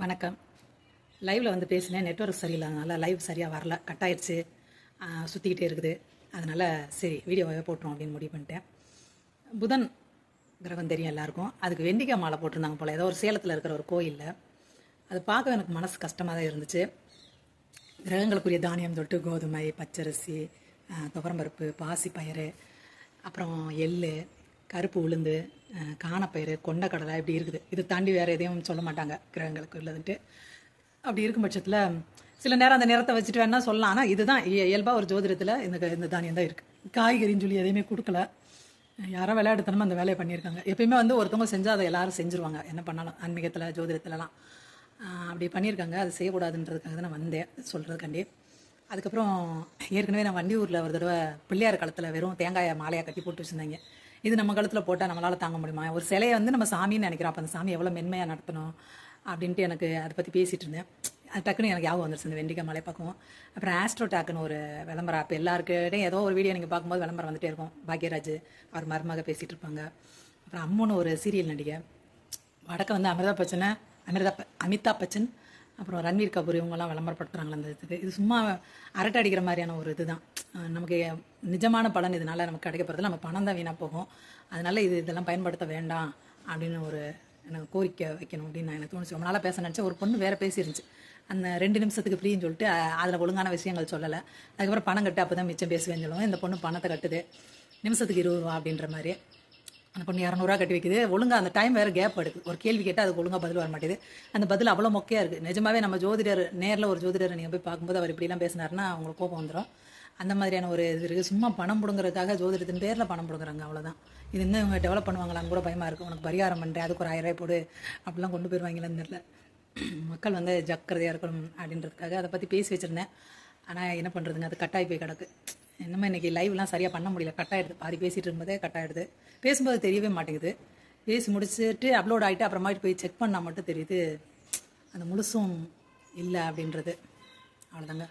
வணக்கம். லைவில் வந்து பேசினேன், நெட்வொர்க் சரியில்லாதனால லைவ் சரியாக வரல, கட் ஆயிடுச்சு, சுற்றிக்கிட்டே இருக்குது. அதனால் சரி வீடியோவை போட்டுரும் அப்படின்னு முடிவு பண்ணிட்டேன். புதன் கிரகம் தெரியும் எல்லாருக்கும். அதுக்கு வெண்டிக்காய் மாலை போட்டிருந்தாங்க போல், ஏதோ ஒரு சேலத்தில் இருக்கிற ஒரு கோயிலில். அது பார்க்க எனக்கு மனசு கஷ்டமாக தான் இருந்துச்சு. கிரகங்களுக்குரிய தானியம் தொட்டு கோதுமை, பச்சரிசி, துவரம்பருப்பு, பாசி பயிறு, அப்புறம் எள், கருப்பு உளுந்து, காணப்பயிறு, கொண்டக்கடலை இப்படி இருக்குது. இது தாண்டி வேறு எதையும் சொல்ல மாட்டாங்க கிரகங்களுக்கு உள்ளதுன்ட்டு. அப்படி இருக்கும் பட்சத்தில் சில நேரம் அந்த நிறத்தை வச்சுட்டு வேணா சொல்லலாம். ஆனால் இதுதான் இயல்பாக ஒரு ஜோதிடத்தில் இந்த தானியம் தான் இருக்குது. காய்கறின்னு சொல்லி எதையுமே கொடுக்கல. யாரோ விளையாடுத்தனமாக அந்த வேலையை பண்ணியிருக்காங்க. எப்பயுமே வந்து ஒருத்தவங்க செஞ்சால் அதை எல்லாரும் செஞ்சுருவாங்க, என்ன பண்ணாலும். ஆன்மீகத்தில் ஜோதிடத்துலலாம் அப்படி பண்ணியிருக்காங்க. அது செய்யக்கூடாதுன்றதுக்காக தான் நான் வந்தேன் சொல்கிறதுக்காண்டி. அதுக்கப்புறம் ஏற்கனவே நான் வண்டியூரில் ஒரு தடவை பிள்ளையார் காலத்தில் வெறும் தேங்காயை மாலையாக கட்டி போட்டு வச்சுருந்தாங்க. இது நம்ம காலத்தில் போட்டால் நம்மளால் தாங்க முடியுமா? ஒரு சிலையை வந்து நம்ம சாமின்னு நினைக்கிறோம். அப்போ அந்த சாமி எவ்வளோ மென்மையாக நடத்தணும் அப்படின்ட்டு எனக்கு அதை பற்றி பேசிகிட்டு இருந்தேன். அது டக்குன்னு எனக்கு ஞாபகம் வந்துருச்சு இந்த வெண்டிக்காய் மலை பார்க்கவும். அப்புறம் ஆஸ்ட்ரோடாக்குன்னு ஒரு விளம்பரம். அப்போ எல்லாருக்கிட்டையும் ஏதோ ஒரு வீடியோ நீங்கள் பார்க்கும்போது விளம்பரம் வந்துகிட்டே இருக்கும். பாக்யராஜ் அவர் மருமக பேசிகிட்டு இருப்பாங்க. அப்புறம் அம்முன்னு ஒரு சீரியல் நடிகை. வடக்க வந்து அமிதாப் பச்சன், அப்புறம் ரன்வீர் கபூர், இவங்கெல்லாம் விளம்பரப்படுத்துகிறாங்களா அந்த இதுக்கு. இது சும்மா அரட்டை அடிக்கிற மாதிரியான ஒரு இது தான். நமக்கு நிஜமான பலன் இதனால் நமக்கு கிடைக்க போகிறதுல நம்ம பணம் தான் வீணாக போகும். அதனால் இதெல்லாம் பயன்படுத்த வேண்டாம் அப்படின்னு ஒரு எனக்கு கோரிக்கை வைக்கணும் அப்படின்னு நான் எனக்கு தோணுச்சு. ரொம்ப நாளாக பேச நினச்சேன். ஒரு பொண்ணு வேறு பேசியிருந்துச்சு, அந்த 2 நிமிஷத்துக்கு ஃப்ரீன்னு சொல்லிட்டு அதில் ஒழுங்கான விஷயங்கள் சொல்லலை. அதுக்கப்புறம் பணம் கட்டு, அப்போ தான் மிச்சம் பேசுவேன்னு சொல்லுவோம். இந்த பொண்ணு பணத்தை கட்டுது, நிமிஷத்துக்கு 20 ரூபா அப்படின்ற மாதிரி. அந்த பொண்ணு 200 கட்டி வைக்குது. ஒழுங்காக அந்த டைம் வேறு கேப் எடுக்குது. ஒரு கேள்வி கேட்டால் அதுக்கு ஒழுங்காக பதில் வர மாட்டேது. அந்த பதில் அவ்வளோ மொக்கையாக இருக்குது. நிஜமாவே நம்ம ஜோதிடர் நேரில் ஒரு ஜோதிடரை நீங்கள் போய் பார்க்கும்போது அவர் இப்படிலாம் பேசினார்னா அவங்களுக்கு கோபம் வந்துடும். அந்த மாதிரியான ஒரு இது இருக்குது. சும்மா பணம் பிடுங்குறதுக்காக ஜோதிடத்தின் பேரில் பணம் பிடுங்குறாங்க, அவ்வளோதான். இது இன்னும் இவங்க டெவலப் பண்ணுவாங்களான்னு கூட பயமாக இருக்குது. உனக்கு பரிகாரம் பண்ணுறேன், அதுக்கு ஒரு 1000 ரூபாய் போடு அப்படிலாம் கொண்டு போயிடுவாங்களான்னு தெரியல. மக்கள் வந்து ஜக்கிரதையாக இருக்கணும் அப்படின்றதுக்காக அதை பற்றி பேசி வச்சுருந்தேன். ஆனால் என்ன பண்ணுறதுங்க, அது கட்டாயி போய் கிடக்கு. இன்னுமே இன்றைக்கி லைவ்லாம் சரியாக பண்ண முடியல, கட்டாயிடுது. பாதி பேசிகிட்டு இருக்கும்போதே கட்டாயிடுது. பேசும்போது தெரியவே மாட்டேங்குது. பேசி முடிச்சுட்டு அப்லோட் ஆகிட்டு அப்புறமாட்டு போய் செக் பண்ணால் மட்டும் தெரியுது அந்த முழுசும் இல்லை அப்படின்றது. அவ்வளோதாங்க.